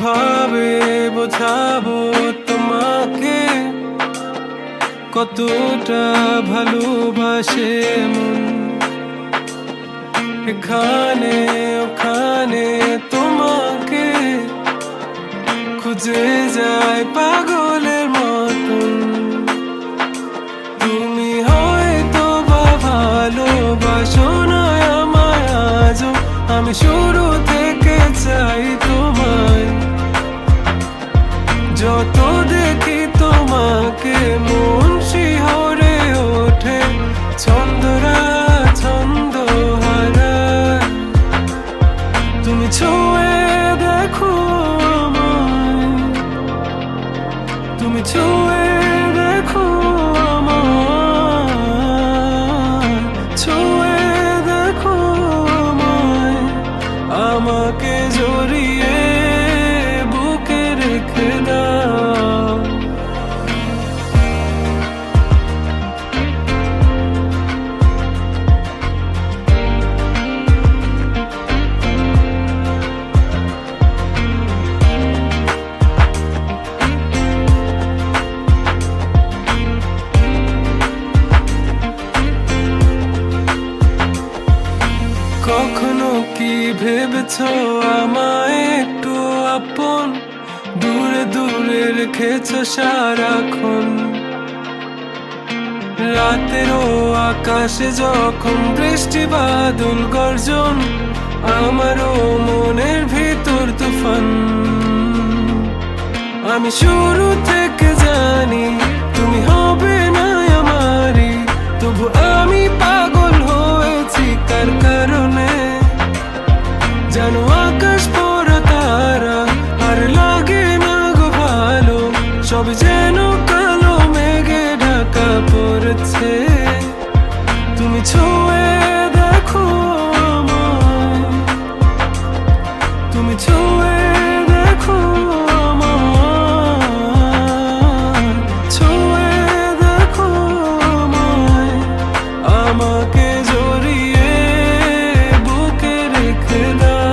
কিভাবে বোঝাবো তোমাকে কতটা ভালোবাসে মন। এখানে ওখানে তোমাকে খুঁজে যায় পাগলের মতন। তুমি হয়তো বা ভালোবাসো না আমায় আজও, আমি শুরু থেকে চাই তোমায়। যত দেখি তোমাকে মন শিহরে ওঠে, ছন্দরা ছন্দ হারায়। তুমি ছুঁয়ে দেখো আমায়, তুমি ছুঁয়ে দেখো আমায়, ছুঁয়ে দেখো আমায়। আমাকে জড়িয়ে বুকে রেখে দাও। কখনো কি ভেবেছো আমায় একটু আপন, দূরে দূরে রেখেছো সারাক্ষণ। রাতেরও আকাশে যখন বৃষ্টি বাদল গর্জন, আমারও মনের ভিতর তুফান। আমি শুরু থেকে জানি তুমি হবে না আমারই, তবু আমি পাগল হয়েছি কার কারণে। জানো আকাশ পড়া তারা আর লাগে না গো ভালো, সব যেন কালো মেঘে ঢাকা পড়েছে। তুমি ছুঁয়ে দেখো আমায়, তুমি ছুঁয়ে দেখো আমায়, ছুঁয়ে দেখো আমায়। আমাকে জড়িয়ে বুকে রেখে দাও।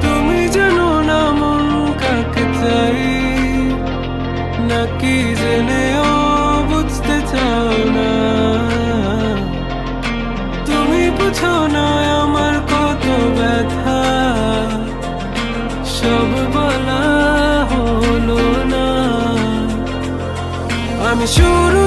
তুমি জানো না মন কাকে চাই, নাকি জেনেও বুঝতে চাও না। তুমি বুঝো না আমার কত ব্যথা, সব বলা হলো না। আমি শুরু